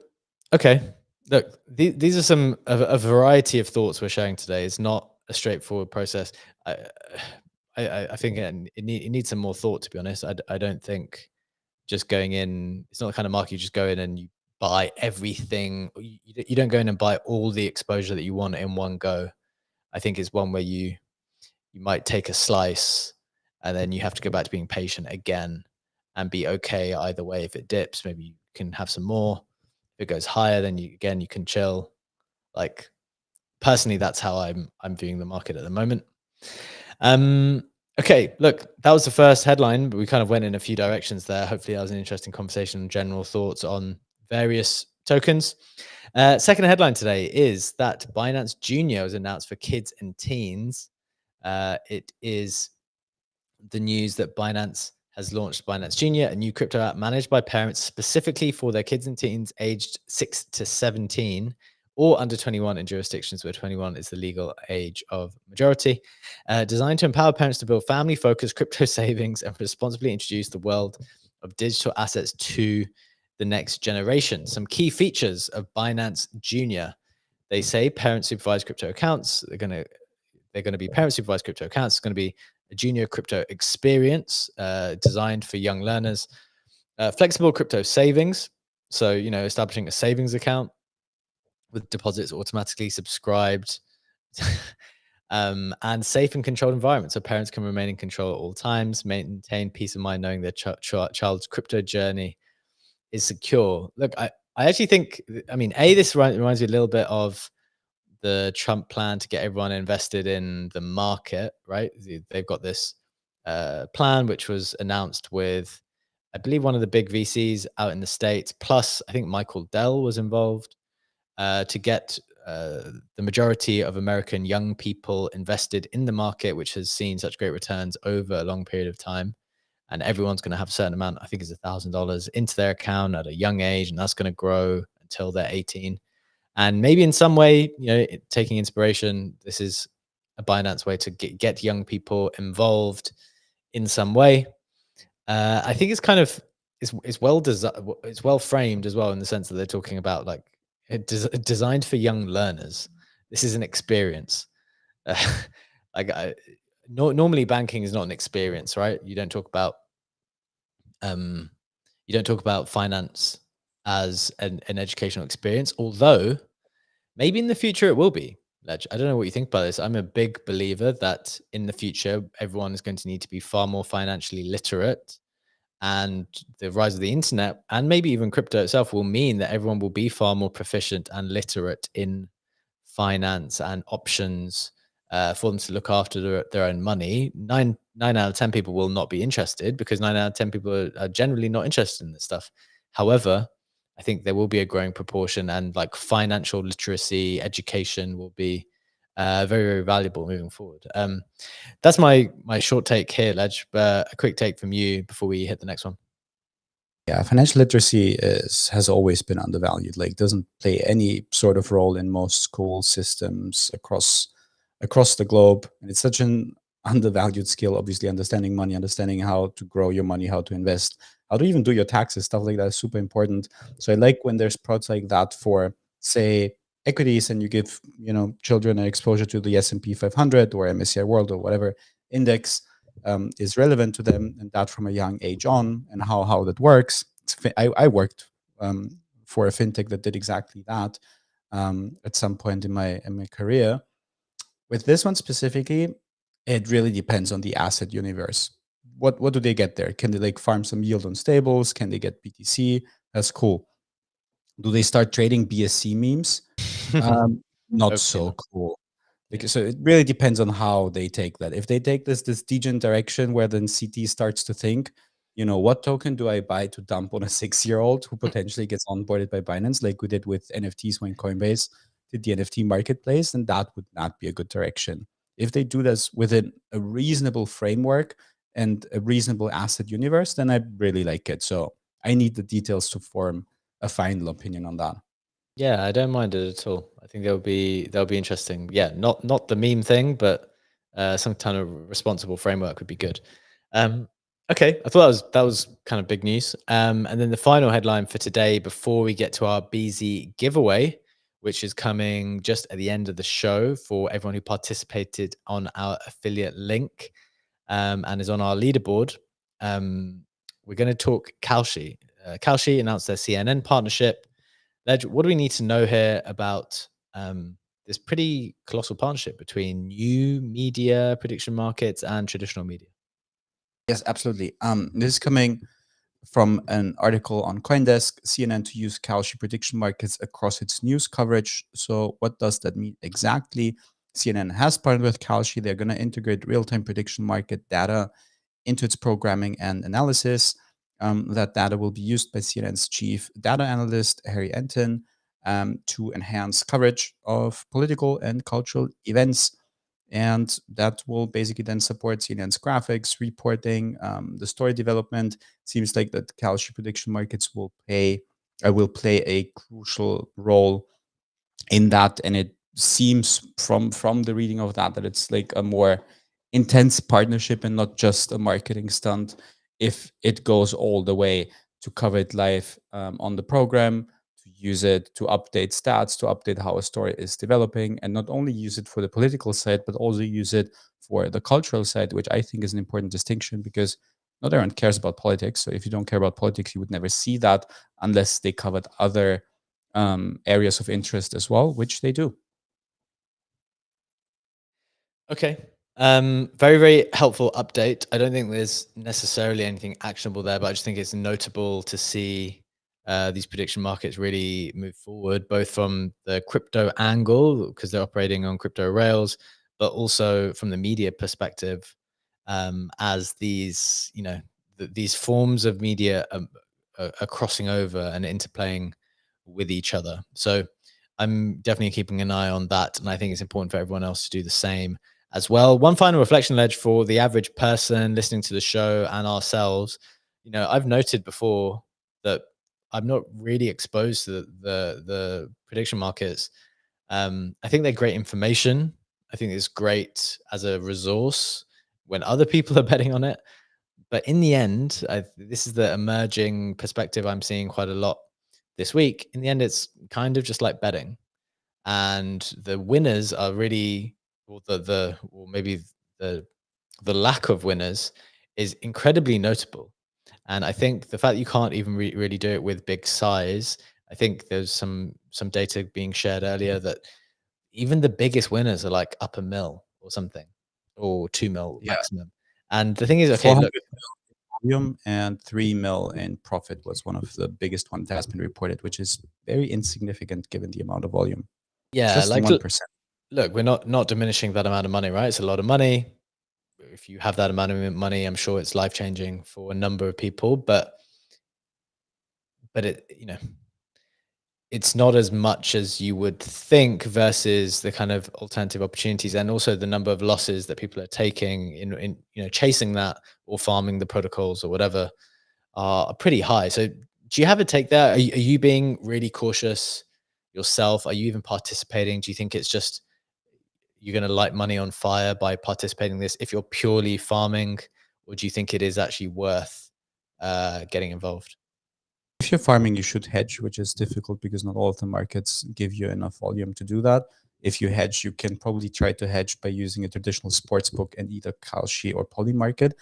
okay. Look, these are some a variety of thoughts we're sharing today. It's not a straightforward process. I think it needs some more thought, to be honest. I don't think just going in, it's not the kind of market you just go in and you buy everything. You don't go in and buy all the exposure that you want in one go. I think it's one where you might take a slice and then you have to go back to being patient again and be okay either way. If it dips, maybe you can have some more. If it goes higher, then you can chill. Like personally, that's how I'm viewing the market at the moment. Okay, look, that was the first headline, but we kind of went in a few directions there. Hopefully that was an interesting conversation and general thoughts on various tokens. Second headline today is that Binance Junior was announced for kids and teens. It is the news that Binance has launched Binance Junior, a new crypto app managed by parents specifically for their kids and teens aged 6 to 17 or under 21 in jurisdictions where 21 is the legal age of majority, designed to empower parents to build family-focused crypto savings and responsibly introduce the world of digital assets to the next generation. Some key features of Binance Junior. They say parent supervised crypto accounts. They're going to be parent supervised crypto accounts. It's going to be a junior crypto experience designed for young learners. Flexible crypto savings. So, establishing a savings account with deposits automatically subscribed. And safe and controlled environment, so parents can remain in control at all times, maintain peace of mind knowing their child's crypto journey is secure. Look, I actually think, this reminds me a little bit of the Trump plan to get everyone invested in the market, right? They've got this plan, which was announced with, I believe, one of the big VCs out in the States, plus I think Michael Dell was involved to get the majority of American young people invested in the market, which has seen such great returns over a long period of time. And everyone's going to have a certain amount, I think it's $1,000 into their account at a young age, and that's going to grow until they're 18. And maybe in some way, taking inspiration, this is a Binance way to get young people involved in some way. I think it's kind of it's well designed, it's well framed as well, in the sense that they're talking about like designed for young learners. This is an experience. Like normally, banking is not an experience, right? You don't talk about finance as an educational experience, although maybe in the future it will be. Ledge, I don't know what you think about this. I'm a big believer that in the future, everyone is going to need to be far more financially literate. And the rise of the internet and maybe even crypto itself will mean that everyone will be far more proficient and literate in finance and options for them to look after their own money. Nine out of 10 people will not be interested, because 9 out of 10 people are generally not interested in this stuff. However, I think there will be a growing proportion, and like financial literacy education will be very, very valuable moving forward. That's my short take here, Ledge, but a quick take from you before we hit the next one. Yeah, financial literacy has always been undervalued. Like, doesn't play any sort of role in most school systems across the globe, and it's such an undervalued skill. Obviously, understanding money, understanding how to grow your money, how to invest, how to even do your taxes, stuff like that is super important. So I like when there's products like that for, say, equities, and you give children an exposure to the S&P 500 or MSCI World or whatever index is relevant to them, and that from a young age on, and how that works. I worked for a fintech that did exactly that at some point in my career. With this one specifically, it really depends on the asset universe. What do they get there? Can they like farm some yield on stables? Can they get BTC? That's cool. Do they start trading BSC memes? Not so cool. Because so it really depends on how they take that. If they take this degen direction where then CT starts to think, what token do I buy to dump on a 6-year-old who potentially gets onboarded by Binance, like we did with NFTs when Coinbase did the NFT marketplace, then that would not be a good direction. If they do this within a reasonable framework and a reasonable asset universe, then I really like it. So I need the details to form a final opinion on that. Yeah, I don't mind it at all. I think they'll be interesting. Yeah, not the meme thing, but some kind of responsible framework would be good. Okay, I thought that was kind of big news. And then the final headline for today, before we get to our Beezie giveaway, which is coming just at the end of the show for everyone who participated on our affiliate link and is on our leaderboard. We're going to talk Kalshi. Kalshi announced their CNN partnership. Ledge, what do we need to know here about this pretty colossal partnership between new media prediction markets and traditional media? Yes, absolutely. This is coming from an article on CoinDesk. CNN to use Kalshi prediction markets across its news coverage. So what does that mean exactly? CNN has partnered with Kalshi. They're going to integrate real-time prediction market data into its programming and analysis. That data will be used by CNN's chief data analyst, Harry Enton, to enhance coverage of political and cultural events. And that will basically then support CNN's graphics, reporting, the story development. Seems like that Kalshi prediction markets will play a crucial role in that, and it seems from the reading of that it's like a more intense partnership and not just a marketing stunt if it goes all the way to cover it live on the program, to use it to update stats, to update how a story is developing, and not only use it for the political side but also use it for the cultural side, which I think is an important distinction, because not everyone cares about politics. So if you don't care about politics, you would never see that unless they covered other areas of interest as well, which they do. Okay. Very, very helpful update. I don't think there's necessarily anything actionable there, but I just think it's notable to see these prediction markets really move forward, both from the crypto angle, because they're operating on crypto rails, but also from the media perspective, as these, these forms of media are crossing over and interplaying with each other. So I'm definitely keeping an eye on that, and I think it's important for everyone else to do the same as well. One final reflection, Ledge, for the average person listening to the show and ourselves. I've noted before that I'm not really exposed to the prediction markets. I think they're great information. I think it's great as a resource when other people are betting on it. But in the end, this is the emerging perspective I'm seeing quite a lot this week. In the end, it's kind of just like betting, and the winners are really, or maybe the lack of winners is incredibly notable. And I think the fact that you can't even really do it with big size, I think there's some data being shared earlier that even the biggest winners are like up a mil or something, or 2 mil maximum. And the thing is, okay, look, volume and 3 mil in profit was one of the biggest ones that has been reported, which is very insignificant given the amount of volume. yeah, Just like 1%. look, we're not diminishing that amount of money, right? It's a lot of money. If you have that amount of money, I'm sure it's life changing for a number of people, but it, it's not as much as you would think versus the kind of alternative opportunities, and also the number of losses that people are taking in chasing that or farming the protocols or whatever are pretty high. So do you have a take there? Are you being really cautious yourself? Are you even participating? Do you think it's just you're going to light money on fire by participating in this if you're purely farming, or do you think it is actually worth getting involved? If you're farming, you should hedge, which is difficult because not all of the markets give you enough volume to do that. If you hedge, you can probably try to hedge by using a traditional sportsbook and either Kalshi or Poly market.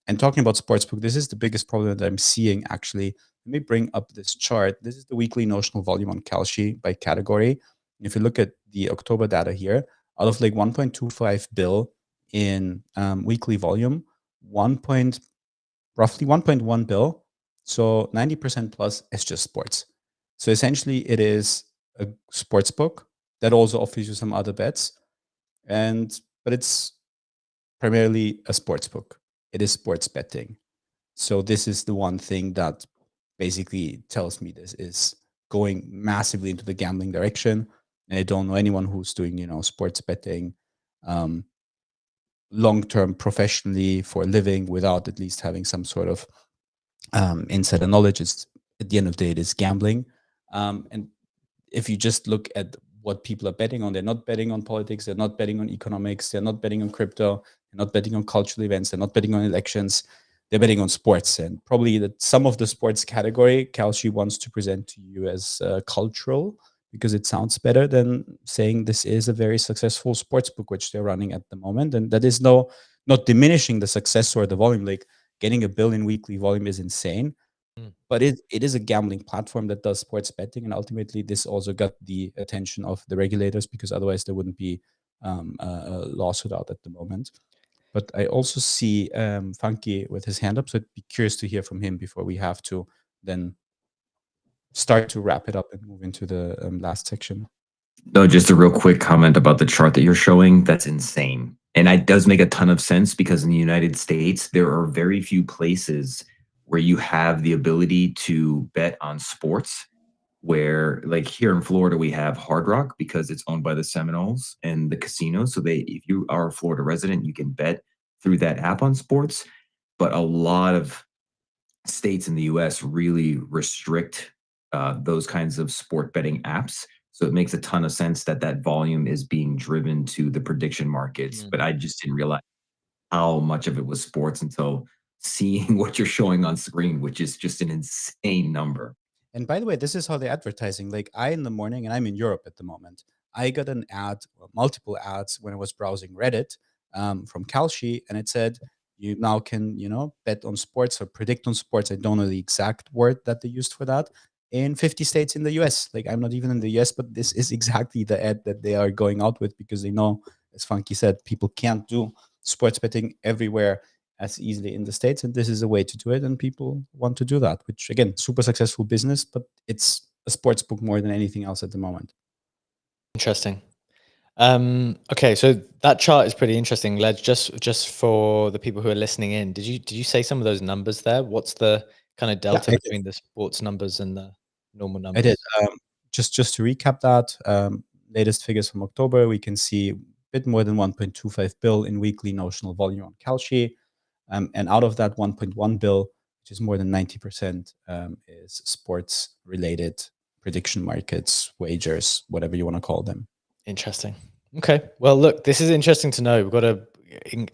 And talking about sportsbook, this is the biggest problem that I'm seeing actually. Let me bring up this chart. This is the weekly notional volume on Kalshi by category. And if you look at the October data here, out of like 1.25 bill in weekly volume, roughly 1.1 bill, so 90% plus is just sports. So essentially it is a sports book that also offers you some other bets, but it's primarily a sports book. It is sports betting. So this is the one thing that basically tells me this is going massively into the gambling direction. And I don't know anyone who's doing, sports betting long-term professionally for a living without at least having some sort of insider knowledge. It's at the end of the day, it is gambling. And if you just look at what people are betting on, they're not betting on politics, they're not betting on economics, they're not betting on crypto, they're not betting on cultural events, they're not betting on elections, they're betting on sports. And probably that some of the sports category Kalshi wants to present to you as cultural, because it sounds better than saying this is a very successful sports book, which they're running at the moment. And that is not diminishing the success or the volume. Like getting 1 billion weekly volume is insane. But it is a gambling platform that does sports betting, and ultimately this also got the attention of the regulators, because otherwise there wouldn't be a lawsuit out at the moment. But I also see Funky with his hand up, so I'd be curious to hear from him before we have to then start to wrap it up and move into the last section. No, just a real quick comment about the chart that you're showing. That's insane. And it does make a ton of sense, because in the United States, there are very few places where you have the ability to bet on sports where like here in Florida, we have Hard Rock because it's owned by the Seminoles and the casino. So if you are a Florida resident, you can bet through that app on sports. But a lot of states in the US really restrict those kinds of sport betting apps. So it makes a ton of sense that that volume is being driven to the prediction markets. But I just didn't realize how much of it was sports until seeing what you're showing on screen, which is just an insane number. And by the way, this is how they're advertising. Like in the morning, and I'm in Europe at the moment, I got an ad, multiple ads when I was browsing Reddit from Kalshi, and it said, you now can, bet on sports or predict on sports. I don't know the exact word that they used for that in 50 states in the US. Like I'm not even in the US, but this is exactly the ad that they are going out with because they know, as Funky said, people can't do sports betting everywhere as easily in the States. And this is a way to do it. And people want to do that, which again, super successful business, but it's a sports book more than anything else at the moment. Interesting. Okay, so that chart is pretty interesting. Ledge, just for the people who are listening in, did you say some of those numbers there? What's the kind of delta between the sports numbers and the normal numbers? I did. Just to recap that, latest figures from October, we can see a bit more than 1.25 bill in weekly notional volume on Kalshi. And out of that 1.1 bill, which is more than 90%, is sports related prediction markets, wagers, whatever you want to call them. Interesting. Okay. Well, look, this is interesting to know. We've got to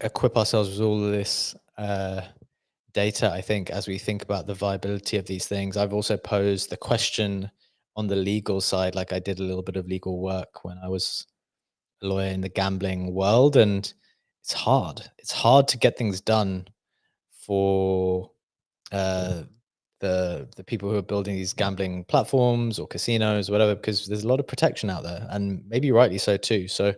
equip ourselves with all of this data, I think, as we think about the viability of these things. I've also posed the question on the legal side, like I did a little bit of legal work when I was a lawyer in the gambling world, and it's hard. It's hard to get things done for the people who are building these gambling platforms or casinos or whatever, because there's a lot of protection out there, and maybe rightly so too. So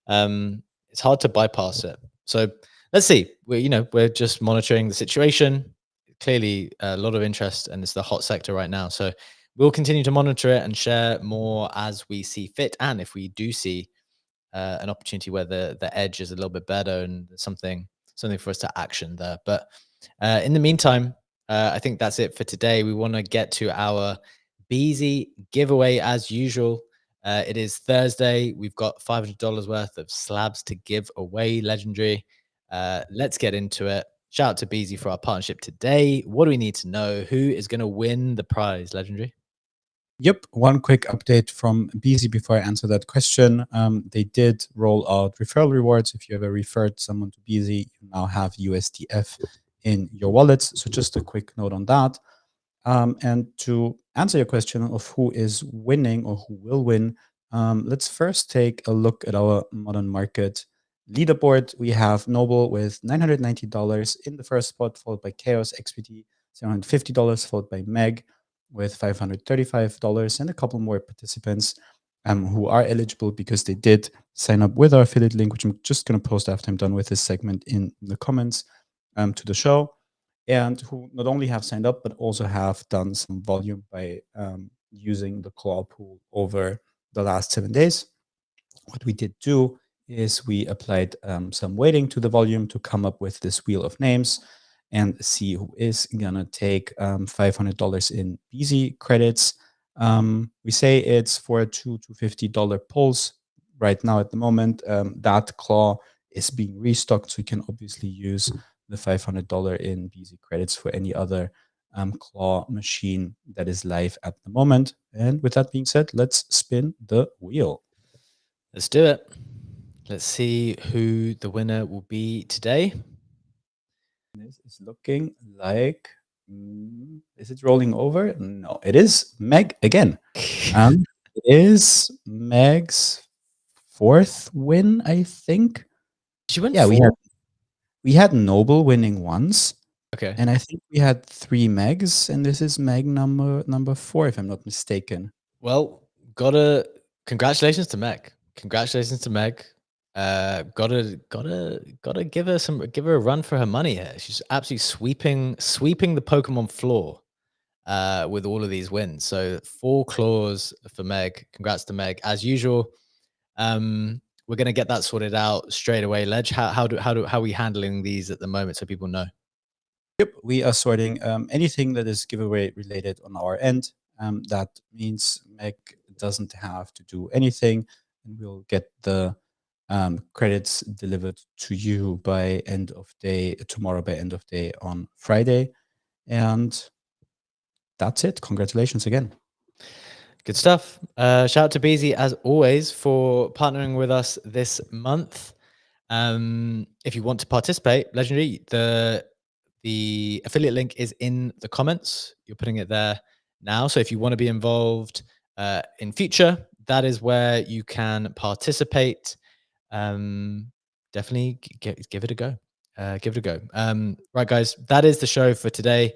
it's hard to bypass it. So let's see. We're just monitoring the situation. Clearly, a lot of interest, and it's the hot sector right now. So we'll continue to monitor it and share more as we see fit, and if we do see an opportunity where the edge is a little bit better and something for us to action there. But in the meantime, I think that's it for today. We want to get to our Beezie giveaway as usual. It is Thursday. We've got $500 worth of slabs to give away, legendary. Let's get into it. Shout out to Beezie for our partnership today. What do we need to know? Who is going to win the prize, legendary? Yep, one quick update from Beezie before I answer that question. They did roll out referral rewards. If you ever referred someone to Beezie, you now have USDF in your wallets. So just a quick note on that. And to answer your question of who is winning or who will win, let's first take a look at our modern market leaderboard. We have Noble with $990 in the first spot, followed by Chaos, XPT, $750, followed by Meg with $535, and a couple more participants who are eligible because they did sign up with our affiliate link, which I'm just going to post after I'm done with this segment in the comments to the show, and who not only have signed up, but also have done some volume by using the claw pool over the last 7 days. What we did do is we applied some weighting to the volume to come up with this wheel of names and see who is gonna take $500 in Beezie credits. We say it's for a $2 to $50 pulse right now at the moment. That claw is being restocked, so you can obviously use the $500 in Beezie credits for any other claw machine that is live at the moment. And with that being said, let's spin the wheel. Let's do it. Let's see who the winner will be today. This is looking like, is it rolling over? No, it is Meg again. It is Meg's fourth win, I think. She went yeah, four? we had Noble winning once. Okay. And I think we had 3 Megs, and this is Meg number 4, if I'm not mistaken. Well, congratulations to Meg. Congratulations to Meg. Gotta give her a run for her money here. She's absolutely sweeping the Pokemon floor with all of these wins. So 4 claws for Meg. Congrats to Meg. As usual, we're gonna get that sorted out straight away. Ledge, how are we handling these at the moment so people know? Yep, we are sorting anything that is giveaway related on our end. That means Meg doesn't have to do anything, and we'll get the credits delivered to you by end of day tomorrow, by end of day on Friday. And that's it. Congratulations again. Good stuff. Shout out to Beezie, as always, for partnering with us this month. If you want to participate, Legendary, the affiliate link is in the comments. You're putting it there now. So if you want to be involved in future, that is where you can participate. Definitely give it a go. Give it a go. Right, guys, that is the show for today.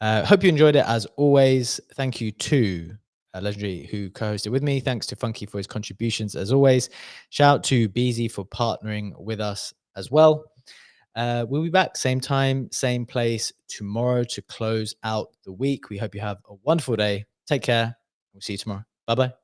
Hope you enjoyed it as always. Thank you to Legendary, who co-hosted with me. Thanks to Funky for his contributions as always. Shout out to Beezie for partnering with us as well. We'll be back same time, same place tomorrow to close out the week. We hope you have a wonderful day. Take care. We'll see you tomorrow. Bye-bye.